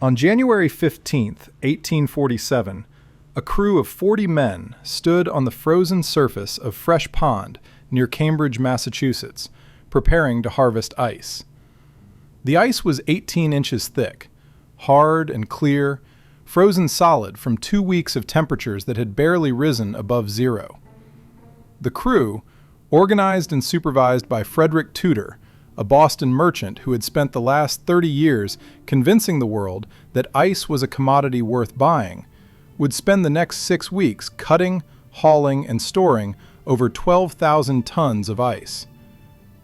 On January 15th, 1847, a crew of 40 men stood on the frozen surface of Fresh Pond near Cambridge, Massachusetts, preparing to harvest ice. The ice was 18 inches thick, hard and clear, frozen solid from 2 weeks of temperatures that had barely risen above zero. The crew, organized and supervised by Frederick Tudor, a Boston merchant who had spent the last 30 years convincing the world that ice was a commodity worth buying, would spend the next 6 weeks cutting, hauling, and storing over 12,000 tons of ice.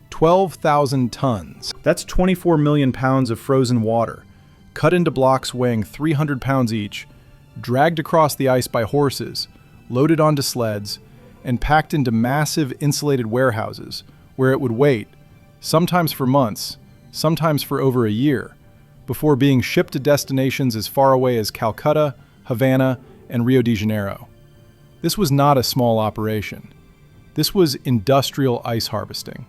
12,000 tons. That's 24 million pounds of frozen water, cut into blocks weighing 300 pounds each, dragged across the ice by horses, loaded onto sleds, and packed into massive insulated warehouses where it would wait, sometimes for months, sometimes for over a year, before being shipped to destinations as far away as Calcutta, Havana, and Rio de Janeiro. This was not a small operation. This was industrial ice harvesting,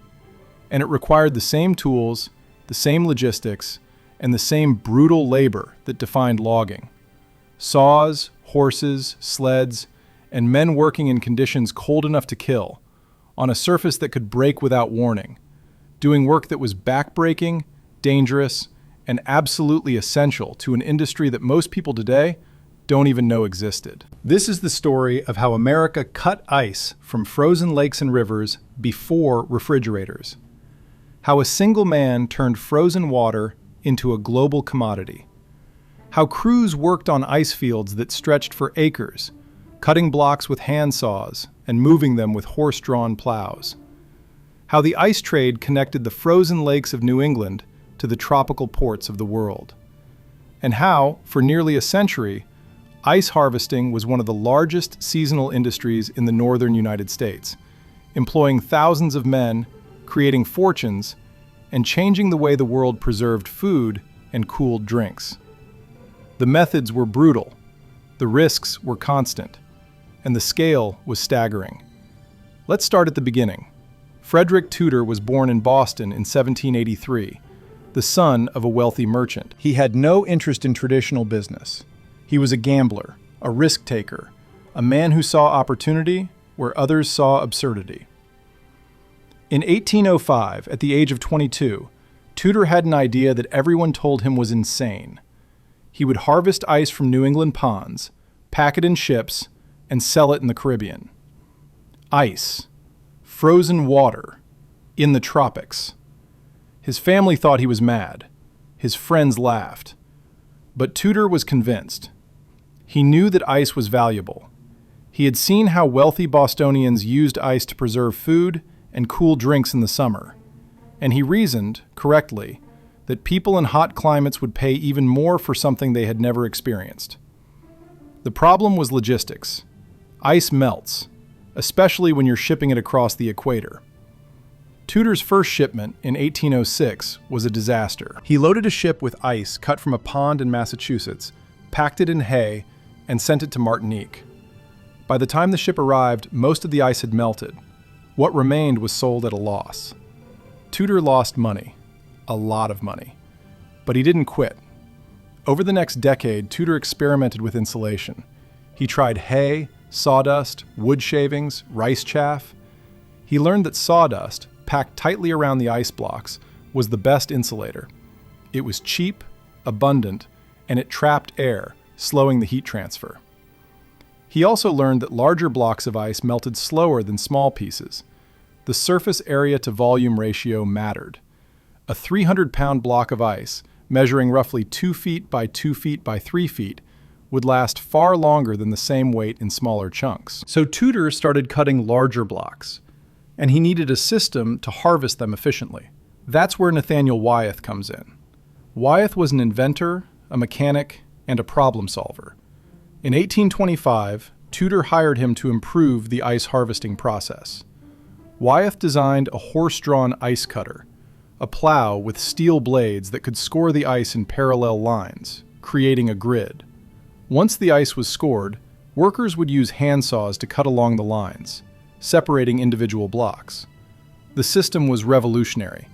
and it required the same tools, the same logistics, and the same brutal labor that defined logging. Saws, horses, sleds, and men working in conditions cold enough to kill, on a surface that could break without warning, doing work that was backbreaking, dangerous, and absolutely essential to an industry that most people today don't even know existed. This is the story of how America cut ice from frozen lakes and rivers before refrigerators. How a single man turned frozen water into a global commodity. How crews worked on ice fields that stretched for acres, cutting blocks with hand saws and moving them with horse-drawn plows. How the ice trade connected the frozen lakes of New England to the tropical ports of the world. And how, for nearly a century, ice harvesting was one of the largest seasonal industries in the northern United States, employing thousands of men, creating fortunes, and changing the way the world preserved food and cooled drinks. The methods were brutal, the risks were constant, and the scale was staggering. Let's start at the beginning. Frederick Tudor was born in Boston in 1783, the son of a wealthy merchant. He had no interest in traditional business. He was a gambler, a risk-taker, a man who saw opportunity where others saw absurdity. In 1805, at the age of 22, Tudor had an idea that everyone told him was insane. He would harvest ice from New England ponds, pack it in ships, and sell it in the Caribbean. Ice. Frozen water. In the tropics. His family thought he was mad. His friends laughed. But Tudor was convinced. He knew that ice was valuable. He had seen how wealthy Bostonians used ice to preserve food and cool drinks in the summer. And he reasoned, correctly, that people in hot climates would pay even more for something they had never experienced. The problem was logistics. Ice melts, especially when you're shipping it across the equator. Tudor's first shipment in 1806 was a disaster. He loaded a ship with ice cut from a pond in Massachusetts, packed it in hay, and sent it to Martinique. By the time the ship arrived, most of the ice had melted. What remained was sold at a loss. Tudor lost money, a lot of money, but he didn't quit. Over the next decade, Tudor experimented with insulation. He tried hay, sawdust, wood shavings, rice chaff. He learned that sawdust, packed tightly around the ice blocks, was the best insulator. It was cheap, abundant, and it trapped air, slowing the heat transfer. He also learned that larger blocks of ice melted slower than small pieces. The surface area to volume ratio mattered. A 300-pound block of ice, measuring roughly 2 feet by 2 feet by 3 feet, would last far longer than the same weight in smaller chunks. So Tudor started cutting larger blocks, and he needed a system to harvest them efficiently. That's where Nathaniel Wyeth comes in. Wyeth was an inventor, a mechanic, and a problem solver. In 1825, Tudor hired him to improve the ice harvesting process. Wyeth designed a horse-drawn ice cutter, a plow with steel blades that could score the ice in parallel lines, creating a grid. Once the ice was scored, workers would use handsaws to cut along the lines, separating individual blocks. The system was revolutionary.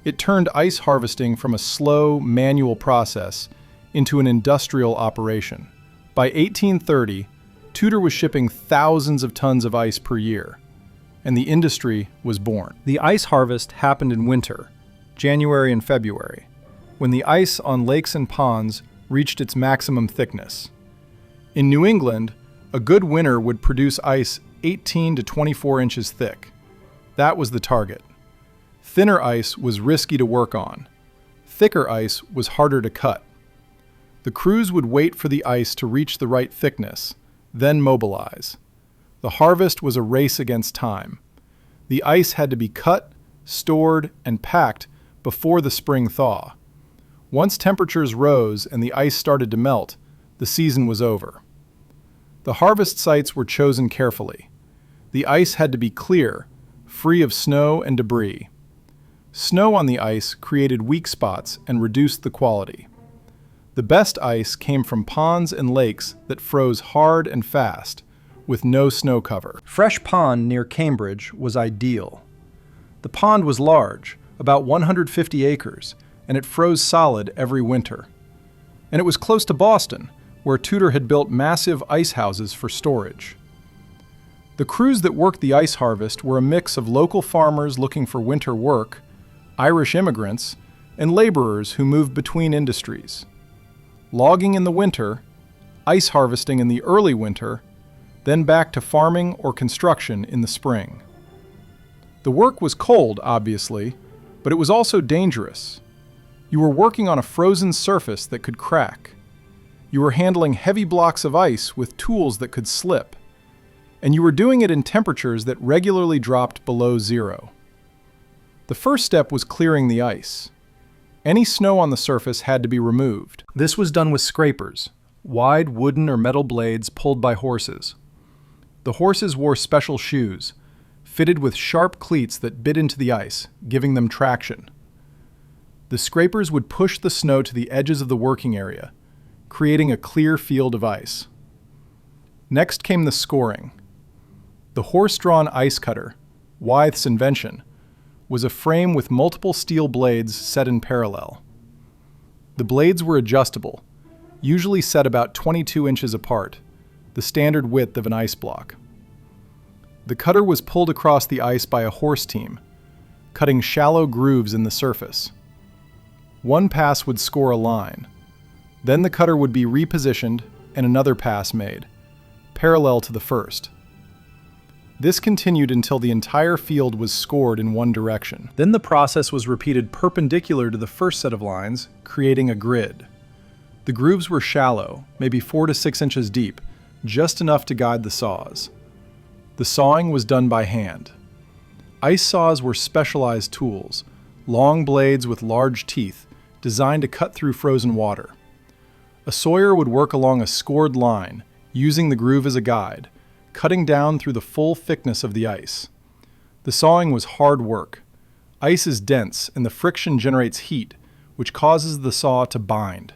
It turned ice harvesting from a slow, manual process into an industrial operation. By 1830, Tudor was shipping thousands of tons of ice per year, and the industry was born. The ice harvest happened in winter, January and February, when the ice on lakes and ponds reached its maximum thickness. In New England, a good winter would produce ice 18 to 24 inches thick. That was the target. Thinner ice was risky to work on. Thicker ice was harder to cut. The crews would wait for the ice to reach the right thickness, then mobilize. The harvest was a race against time. The ice had to be cut, stored, and packed before the spring thaw. Once temperatures rose and the ice started to melt, the season was over. The harvest sites were chosen carefully. The ice had to be clear, free of snow and debris. Snow on the ice created weak spots and reduced the quality. The best ice came from ponds and lakes that froze hard and fast, with no snow cover. Fresh Pond near Cambridge was ideal. The pond was large, about 150 acres, and it froze solid every winter. And it was close to Boston, where Tudor had built massive ice houses for storage. The crews that worked the ice harvest were a mix of local farmers looking for winter work, Irish immigrants, and laborers who moved between industries. Logging in the winter, ice harvesting in the early winter, then back to farming or construction in the spring. The work was cold, obviously, but it was also dangerous. You were working on a frozen surface that could crack. You were handling heavy blocks of ice with tools that could slip. And you were doing it in temperatures that regularly dropped below zero. The first step was clearing the ice. Any snow on the surface had to be removed. This was done with scrapers, wide wooden or metal blades pulled by horses. The horses wore special shoes, fitted with sharp cleats that bit into the ice, giving them traction. The scrapers would push the snow to the edges of the working area, creating a clear field of ice. Next came the scoring. The horse-drawn ice cutter, Wythe's invention, was a frame with multiple steel blades set in parallel. The blades were adjustable, usually set about 22 inches apart, the standard width of an ice block. The cutter was pulled across the ice by a horse team, cutting shallow grooves in the surface. One pass would score a line. Then the cutter would be repositioned and another pass made, parallel to the first. This continued until the entire field was scored in one direction. Then the process was repeated perpendicular to the first set of lines, creating a grid. The grooves were shallow, maybe 4 to 6 inches deep, just enough to guide the saws. The sawing was done by hand. Ice saws were specialized tools, long blades with large teeth, designed to cut through frozen water. A sawyer would work along a scored line, using the groove as a guide, cutting down through the full thickness of the ice. The sawing was hard work. Ice is dense, and the friction generates heat, which causes the saw to bind.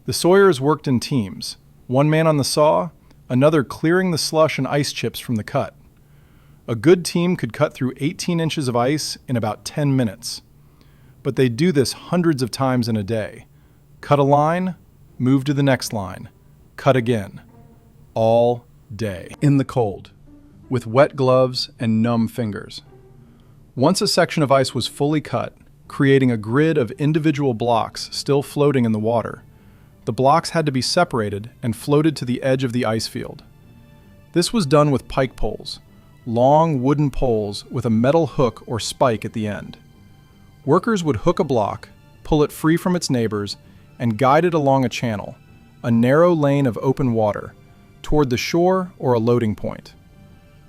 The sawyers worked in teams, one man on the saw, another clearing the slush and ice chips from the cut. A good team could cut through 18 inches of ice in about 10 minutes. But they'd do this hundreds of times in a day. Cut a line, move to the next line, cut again. All day. In the cold, with wet gloves and numb fingers. Once a section of ice was fully cut, creating a grid of individual blocks still floating in the water, the blocks had to be separated and floated to the edge of the ice field. This was done with pike poles, long wooden poles with a metal hook or spike at the end. Workers would hook a block, pull it free from its neighbors, and guide it along a channel, a narrow lane of open water, toward the shore or a loading point.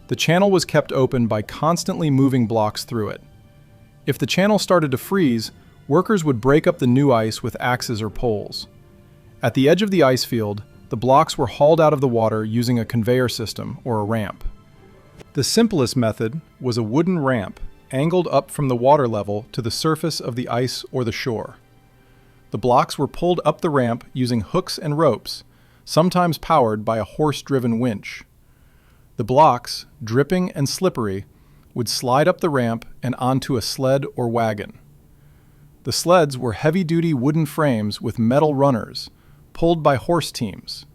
The channel was kept open by constantly moving blocks through it. If the channel started to freeze, workers would break up the new ice with axes or poles. At the edge of the ice field, the blocks were hauled out of the water using a conveyor system or a ramp. The simplest method was a wooden ramp angled up from the water level to the surface of the ice or the shore. The blocks were pulled up the ramp using hooks and ropes, sometimes powered by a horse-driven winch. The blocks, dripping and slippery, would slide up the ramp and onto a sled or wagon. The sleds were heavy-duty wooden frames with metal runners, pulled by horse teams.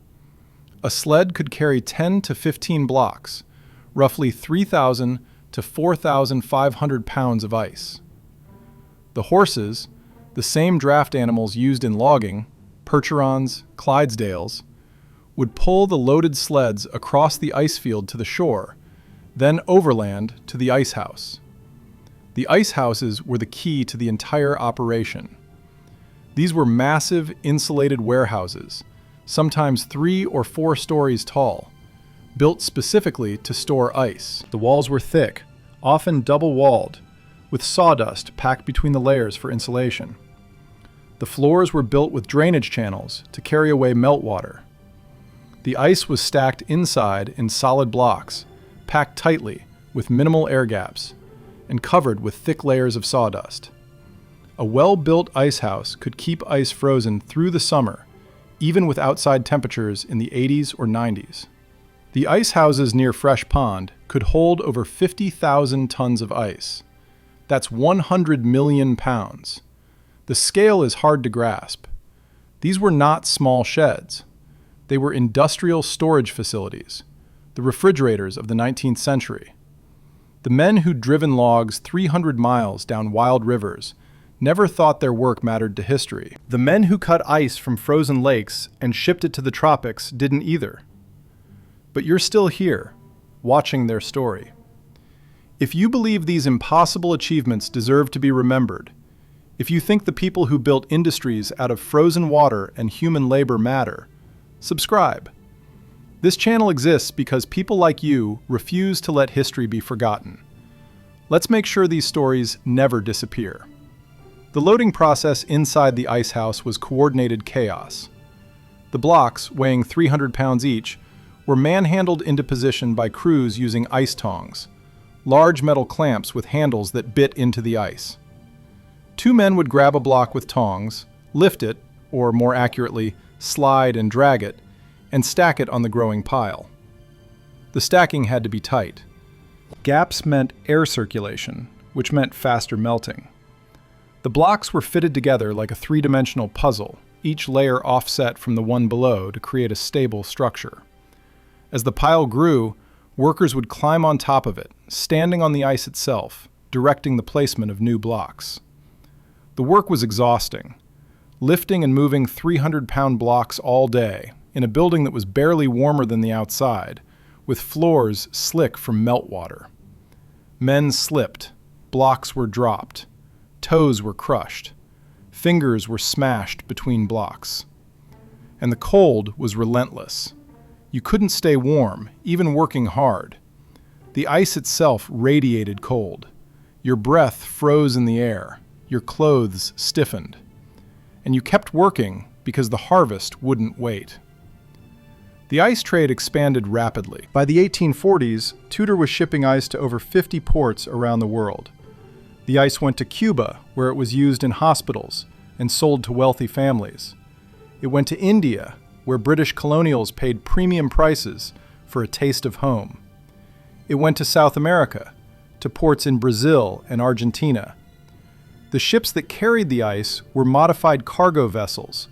A sled could carry 10 to 15 blocks, roughly 3,000 to 4,500 pounds of ice. The horses, the same draft animals used in logging, Percherons, Clydesdales, would pull the loaded sleds across the ice field to the shore, then overland to the ice house. The ice houses were the key to the entire operation. These were massive, insulated warehouses, sometimes 3 or 4 stories tall, built specifically to store ice. The walls were thick, often double-walled, with sawdust packed between the layers for insulation. The floors were built with drainage channels to carry away meltwater. The ice was stacked inside in solid blocks, packed tightly with minimal air gaps, and covered with thick layers of sawdust. A well-built ice house could keep ice frozen through the summer, even with outside temperatures in the 80s or 90s. The ice houses near Fresh Pond could hold over 50,000 tons of ice. That's 100 million pounds. The scale is hard to grasp. These were not small sheds. They were industrial storage facilities, the refrigerators of the 19th century. The men who'd driven logs 300 miles down wild rivers never thought their work mattered to history. The men who cut ice from frozen lakes and shipped it to the tropics didn't either. But you're still here, watching their story. If you believe these impossible achievements deserve to be remembered, if you think the people who built industries out of frozen water and human labor matter, subscribe. This channel exists because people like you refuse to let history be forgotten. Let's make sure these stories never disappear. The loading process inside the ice house was coordinated chaos. The blocks, weighing 300 pounds each, were manhandled into position by crews using ice tongs, large metal clamps with handles that bit into the ice. 2 men would grab a block with tongs, lift it, or more accurately, slide and drag it, and stack it on the growing pile. The stacking had to be tight. Gaps meant air circulation, which meant faster melting. The blocks were fitted together like a 3-dimensional puzzle, each layer offset from the one below to create a stable structure. As the pile grew, workers would climb on top of it, standing on the ice itself, directing the placement of new blocks. The work was exhausting, lifting and moving 300-pound blocks all day in a building that was barely warmer than the outside, with floors slick from meltwater. Men slipped, blocks were dropped, toes were crushed, fingers were smashed between blocks. And the cold was relentless. You couldn't stay warm, even working hard. The ice itself radiated cold. Your breath froze in the air. Your clothes stiffened. And you kept working because the harvest wouldn't wait. The ice trade expanded rapidly. By the 1840s, Tudor was shipping ice to over 50 ports around the world. The ice went to Cuba, where it was used in hospitals and sold to wealthy families. It went to India, where British colonials paid premium prices for a taste of home. It went to South America, to ports in Brazil and Argentina. The ships that carried the ice were modified cargo vessels,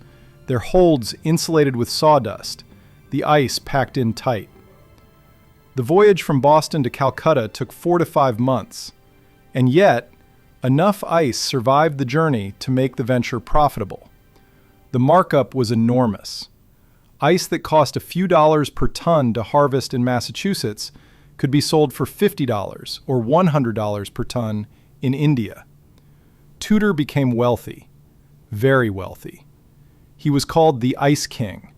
their holds insulated with sawdust, the ice packed in tight. The voyage from Boston to Calcutta took 4 to 5 months, and yet, enough ice survived the journey to make the venture profitable. The markup was enormous. Ice that cost a few dollars per ton to harvest in Massachusetts could be sold for $50 or $100 per ton in India. Tudor became wealthy, very wealthy. He was called the Ice King,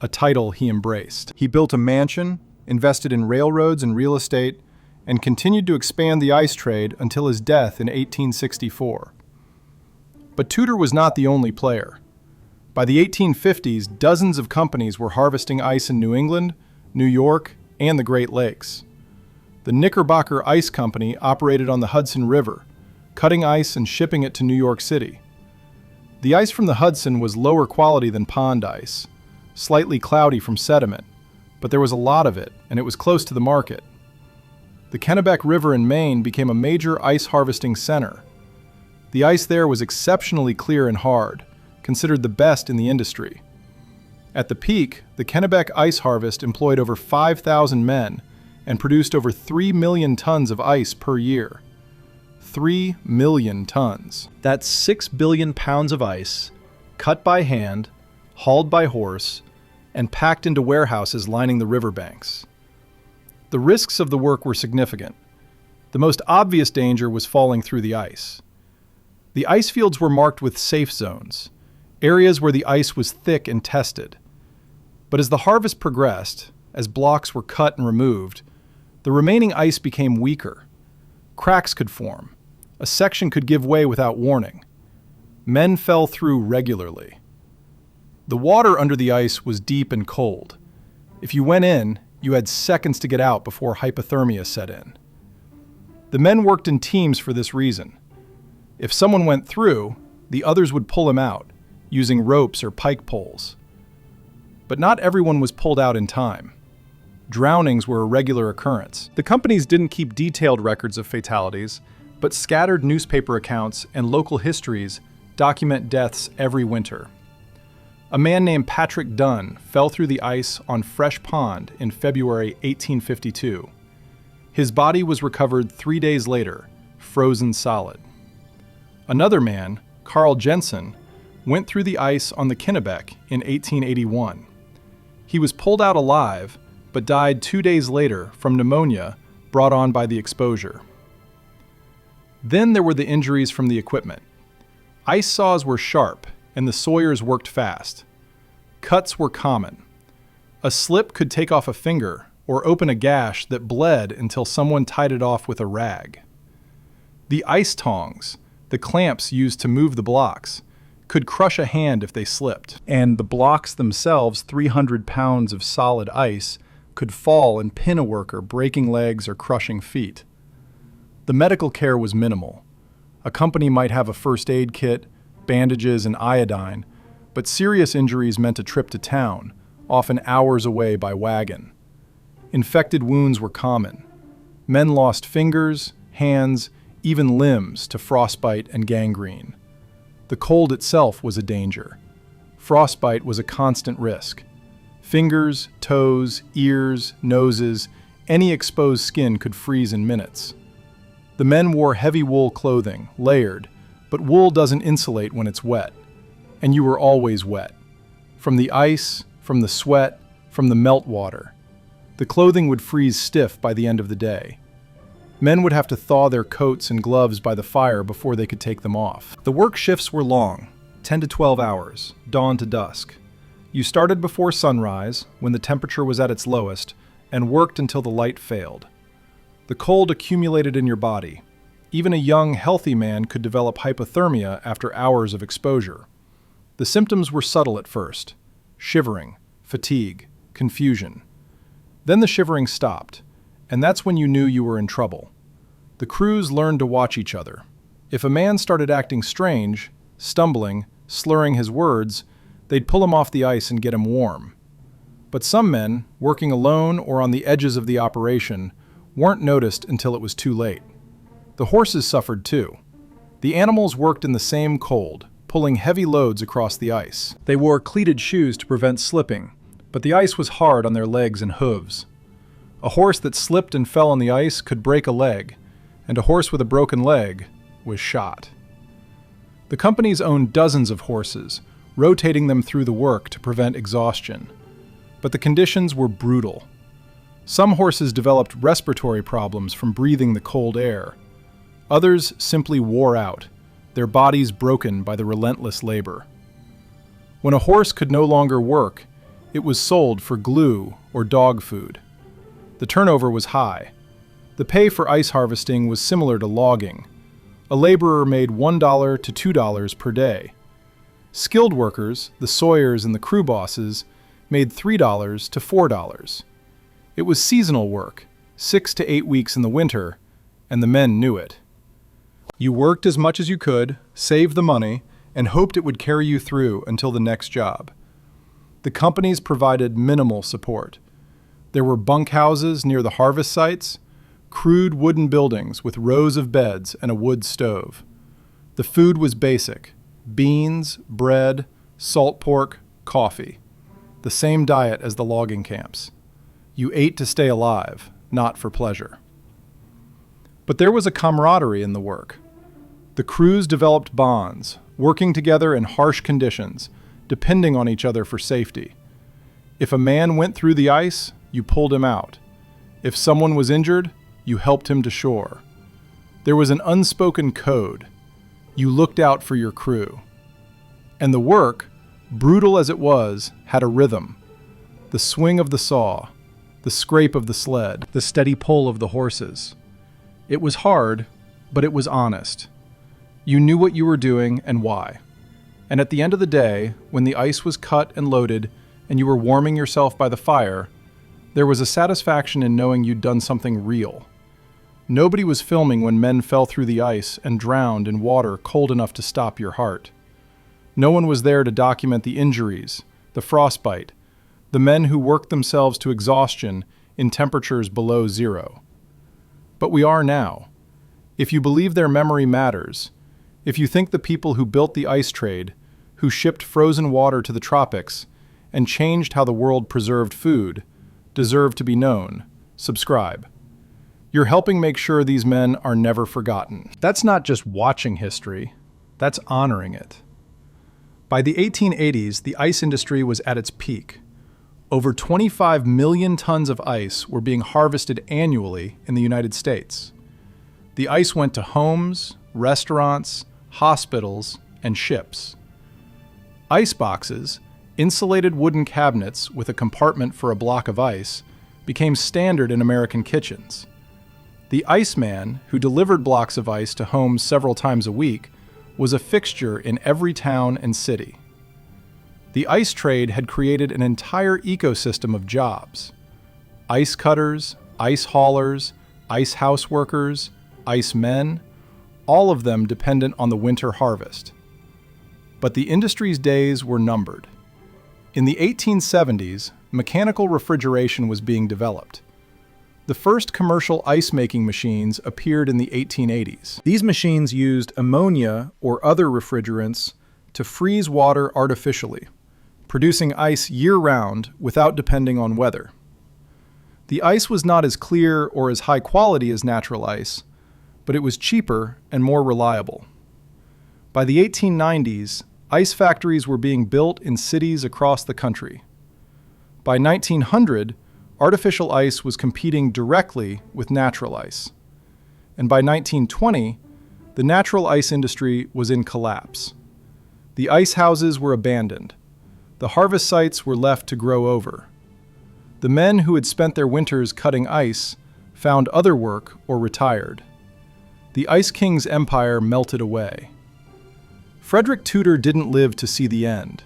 a title he embraced. He built a mansion, invested in railroads and real estate, and continued to expand the ice trade until his death in 1864. But Tudor was not the only player. By the 1850s, dozens of companies were harvesting ice in New England, New York, and the Great Lakes. The Knickerbocker Ice Company operated on the Hudson River, cutting ice and shipping it to New York City. The ice from the Hudson was lower quality than pond ice, slightly cloudy from sediment, but there was a lot of it, and it was close to the market. The Kennebec River in Maine became a major ice harvesting center. The ice there was exceptionally clear and hard, considered the best in the industry. At the peak, the Kennebec ice harvest employed over 5,000 men and produced over 3 million tons of ice per year. 3 million tons. That's 6 billion pounds of ice, cut by hand, hauled by horse, and packed into warehouses lining the riverbanks. The risks of the work were significant. The most obvious danger was falling through the ice. The ice fields were marked with safe zones, areas where the ice was thick and tested. But as the harvest progressed, as blocks were cut and removed, the remaining ice became weaker. Cracks could form. A section could give way without warning. Men fell through regularly. The water under the ice was deep and cold. If you went in, you had seconds to get out before hypothermia set in. The men worked in teams for this reason. If someone went through, the others would pull him out, using ropes or pike poles. But not everyone was pulled out in time. Drownings were a regular occurrence. The companies didn't keep detailed records of fatalities, but scattered newspaper accounts and local histories document deaths every winter. A man named Patrick Dunn fell through the ice on Fresh Pond in February 1852. His body was recovered 3 days later, frozen solid. Another man, Carl Jensen, went through the ice on the Kennebec in 1881. He was pulled out alive, but died 2 days later from pneumonia brought on by the exposure. Then there were the injuries from the equipment. Ice saws were sharp, and the sawyers worked fast. Cuts were common. A slip could take off a finger or open a gash that bled until someone tied it off with a rag. The ice tongs, the clamps used to move the blocks, could crush a hand if they slipped. And the blocks themselves, 300 pounds of solid ice, could fall and pin a worker, breaking legs or crushing feet. The medical care was minimal. A company might have a first aid kit, bandages, and iodine, but serious injuries meant a trip to town, often hours away by wagon. Infected wounds were common. Men lost fingers, hands, even limbs to frostbite and gangrene. The cold itself was a danger. Frostbite was a constant risk. Fingers, toes, ears, noses, any exposed skin could freeze in minutes. The men wore heavy wool clothing, layered, but wool doesn't insulate when it's wet, and you were always wet. From the ice, from the sweat, from the meltwater. The clothing would freeze stiff by the end of the day. Men would have to thaw their coats and gloves by the fire before they could take them off. The work shifts were long, 10 to 12 hours, dawn to dusk. You started before sunrise, when the temperature was at its lowest, and worked until the light failed. The cold accumulated in your body. Even a young, healthy man could develop hypothermia after hours of exposure. The symptoms were subtle at first: shivering, fatigue, confusion. Then the shivering stopped, and that's when you knew you were in trouble. The crews learned to watch each other. If a man started acting strange, stumbling, slurring his words, they'd pull him off the ice and get him warm. But some men, working alone or on the edges of the operation, weren't noticed until it was too late. The horses suffered too. The animals worked in the same cold, pulling heavy loads across the ice. They wore cleated shoes to prevent slipping, but the ice was hard on their legs and hooves. A horse that slipped and fell on the ice could break a leg, and a horse with a broken leg was shot. The companies owned dozens of horses, rotating them through the work to prevent exhaustion. But the conditions were brutal. Some horses developed respiratory problems from breathing the cold air. Others simply wore out, their bodies broken by the relentless labor. When a horse could no longer work, it was sold for glue or dog food. The turnover was high. The pay for ice harvesting was similar to logging. A laborer made $1 to $2 per day. Skilled workers, the sawyers and the crew bosses, made $3 to $4. It was seasonal work, 6 to 8 weeks in the winter, and the men knew it. You worked as much as you could, saved the money, and hoped it would carry you through until the next job. The companies provided minimal support. There were bunkhouses near the harvest sites, crude wooden buildings with rows of beds and a wood stove. The food was basic: beans, bread, salt pork, coffee. The same diet as the logging camps. You ate to stay alive, not for pleasure. But there was a camaraderie in the work. The crews developed bonds, working together in harsh conditions, depending on each other for safety. If a man went through the ice, you pulled him out. If someone was injured, you helped him to shore. There was an unspoken code. You looked out for your crew. And the work, brutal as it was, had a rhythm. The swing of the saw, the scrape of the sled, the steady pull of the horses. It was hard, but it was honest. You knew what you were doing and why. And at the end of the day, when the ice was cut and loaded and you were warming yourself by the fire, there was a satisfaction in knowing you'd done something real. Nobody was filming when men fell through the ice and drowned in water cold enough to stop your heart. No one was there to document the injuries, the frostbite, the men who worked themselves to exhaustion in temperatures below zero. But we are now. If you believe their memory matters, if you think the people who built the ice trade, who shipped frozen water to the tropics, and changed how the world preserved food, deserve to be known, subscribe. You're helping make sure these men are never forgotten. That's not just watching history, that's honoring it. By the 1880s, the ice industry was at its peak. Over 25 million tons of ice were being harvested annually in the United States. The ice went to homes, restaurants, hospitals, and ships. Ice boxes, insulated wooden cabinets with a compartment for a block of ice, became standard in American kitchens. The Iceman, who delivered blocks of ice to homes several times a week, was a fixture in every town and city. The ice trade had created an entire ecosystem of jobs. Ice cutters, ice haulers, ice house workers, ice men, all of them dependent on the winter harvest. But the industry's days were numbered. In the 1870s, mechanical refrigeration was being developed. The first commercial ice-making machines appeared in the 1880s. These machines used ammonia or other refrigerants to freeze water artificially, producing ice year-round without depending on weather. The ice was not as clear or as high quality as natural ice, but it was cheaper and more reliable. By the 1890s, ice factories were being built in cities across the country. By 1900, artificial ice was competing directly with natural ice. And by 1920, the natural ice industry was in collapse. The ice houses were abandoned. The harvest sites were left to grow over. The men who had spent their winters cutting ice found other work or retired. The Ice King's empire melted away. Frederick Tudor didn't live to see the end.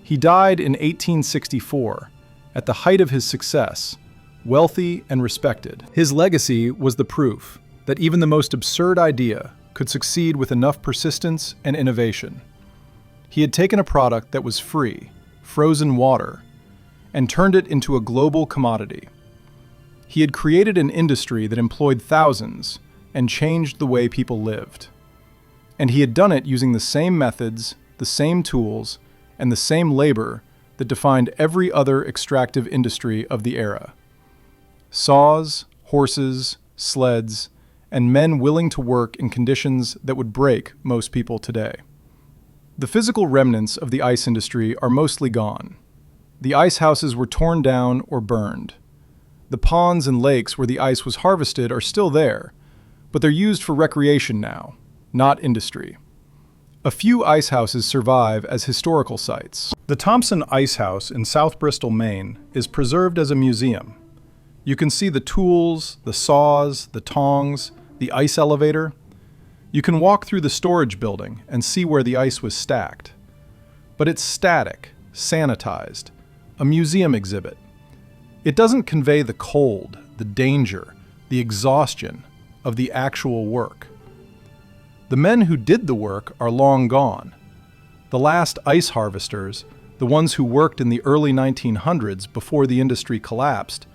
He died in 1864, at the height of his success, wealthy and respected. His legacy was the proof that even the most absurd idea could succeed with enough persistence and innovation. He had taken a product that was free, frozen water, and turned it into a global commodity. He had created an industry that employed thousands and changed the way people lived. And he had done it using the same methods, the same tools, and the same labor that defined every other extractive industry of the era. Saws, horses, sleds, and men willing to work in conditions that would break most people today. The physical remnants of the ice industry are mostly gone. The ice houses were torn down or burned. The ponds and lakes where the ice was harvested are still there, but they're used for recreation now, not industry. A few ice houses survive as historical sites. The Thompson Ice House in South Bristol, Maine, is preserved as a museum. You can see the tools, the saws, the tongs, the ice elevator. You can walk through the storage building and see where the ice was stacked. But it's static, sanitized, a museum exhibit. It doesn't convey the cold, the danger, the exhaustion of the actual work. The men who did the work are long gone. The last ice harvesters, the ones who worked in the early 1900s before the industry collapsed,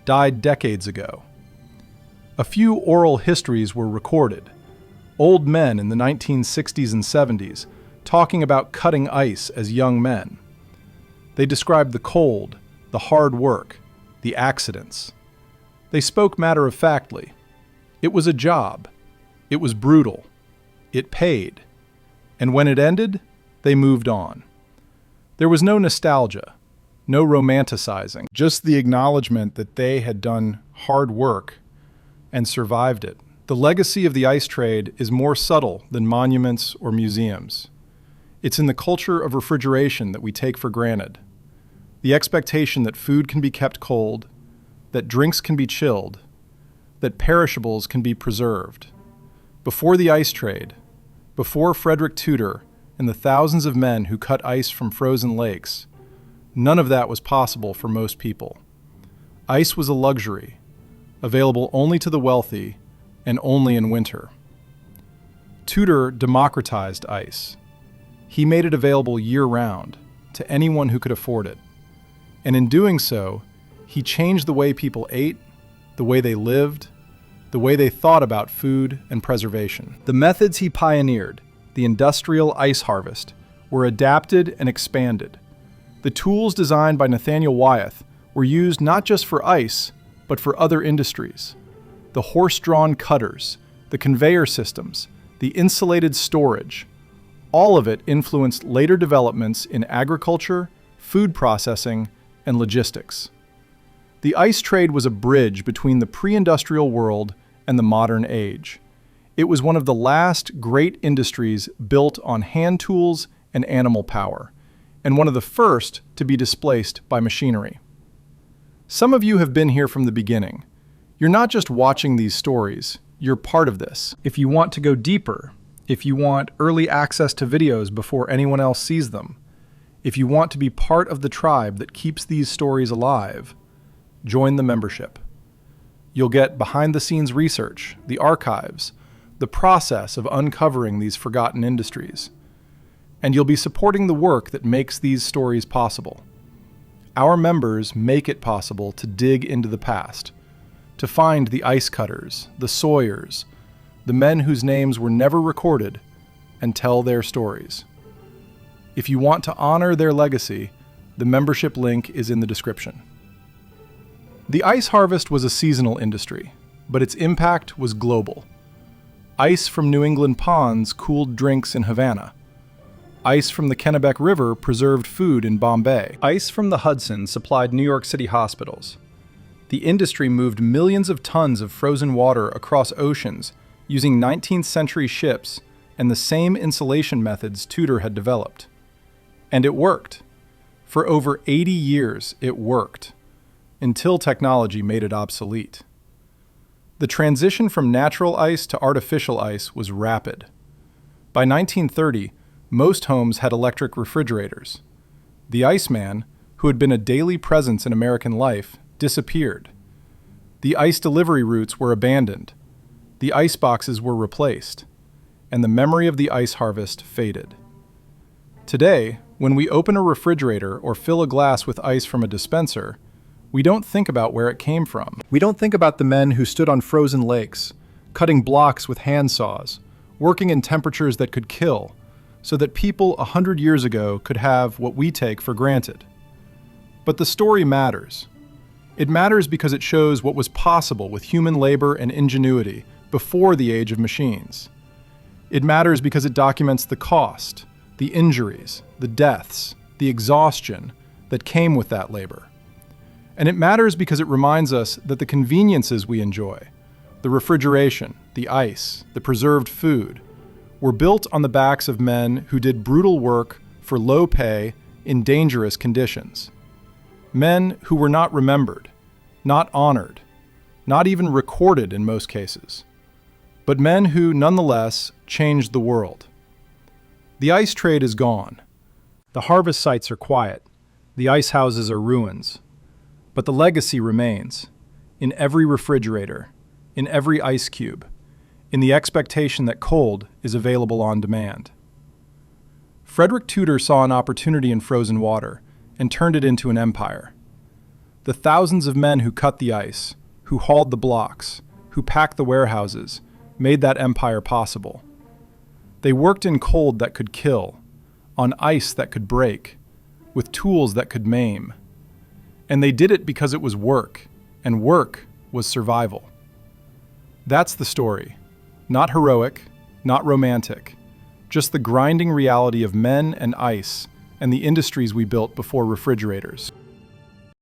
died decades ago. A few oral histories were recorded, Old men in the 1960s and 70s talking about cutting ice as young men. They described the cold, the hard work, the accidents. They spoke matter-of-factly. It was a job. It was brutal. It paid. And when it ended, they moved on. There was no nostalgia, no romanticizing, just the acknowledgement that they had done hard work and survived it. The legacy of the ice trade is more subtle than monuments or museums. It's in the culture of refrigeration that we take for granted. The expectation that food can be kept cold, that drinks can be chilled, that perishables can be preserved. Before the ice trade, before Frederick Tudor and the thousands of men who cut ice from frozen lakes, none of that was possible for most people. Ice was a luxury, available only to the wealthy and only in winter. Tudor democratized ice. He made it available year-round to anyone who could afford it. And in doing so, he changed the way people ate, the way they lived, the way they thought about food and preservation. The methods he pioneered, the industrial ice harvest, were adapted and expanded. The tools designed by Nathaniel Wyeth were used not just for ice, but for other industries. The horse-drawn cutters, the conveyor systems, the insulated storage, all of it influenced later developments in agriculture, food processing, and logistics. The ice trade was a bridge between the pre-industrial world and the modern age. It was one of the last great industries built on hand tools and animal power, and one of the first to be displaced by machinery. Some of you have been here from the beginning. You're not just watching these stories, you're part of this. If you want to go deeper, if you want early access to videos before anyone else sees them, if you want to be part of the tribe that keeps these stories alive, join the membership. You'll get behind-the-scenes research, the archives, the process of uncovering these forgotten industries. And you'll be supporting the work that makes these stories possible. Our members make it possible to dig into the past, to find the ice cutters, the sawyers, the men whose names were never recorded, and tell their stories. If you want to honor their legacy, the membership link is in the description. The ice harvest was a seasonal industry, but its impact was global. Ice from New England ponds cooled drinks in Havana. Ice from the Kennebec River preserved food in Bombay. Ice from the Hudson supplied New York City hospitals. The industry moved millions of tons of frozen water across oceans using 19th century ships and the same insulation methods Tudor had developed. And it worked. For over 80 years, it worked, until technology made it obsolete. The transition from natural ice to artificial ice was rapid. By 1930, most homes had electric refrigerators. The Iceman, who had been a daily presence in American life, disappeared. The ice delivery routes were abandoned. The ice boxes were replaced, and the memory of the ice harvest faded. Today, when we open a refrigerator or fill a glass with ice from a dispenser, we don't think about where it came from. We don't think about the men who stood on frozen lakes, cutting blocks with hand saws, working in temperatures that could kill, so that people 100 years ago could have what we take for granted. But the story matters. It matters because it shows what was possible with human labor and ingenuity before the age of machines. It matters because it documents the cost, the injuries, the deaths, the exhaustion that came with that labor. And it matters because it reminds us that the conveniences we enjoy, the refrigeration, the ice, the preserved food, were built on the backs of men who did brutal work for low pay in dangerous conditions. Men who were not remembered, not honored, not even recorded in most cases, but men who nonetheless changed the world. The ice trade is gone. The harvest sites are quiet. The ice houses are ruins. But the legacy remains, in every refrigerator, in every ice cube, in the expectation that cold is available on demand. Frederick Tudor saw an opportunity in frozen water and turned it into an empire. The thousands of men who cut the ice, who hauled the blocks, who packed the warehouses, made that empire possible. They worked in cold that could kill, on ice that could break, with tools that could maim. And they did it because it was work, and work was survival. That's the story. Not heroic, not romantic, just the grinding reality of men and ice and the industries we built before refrigerators.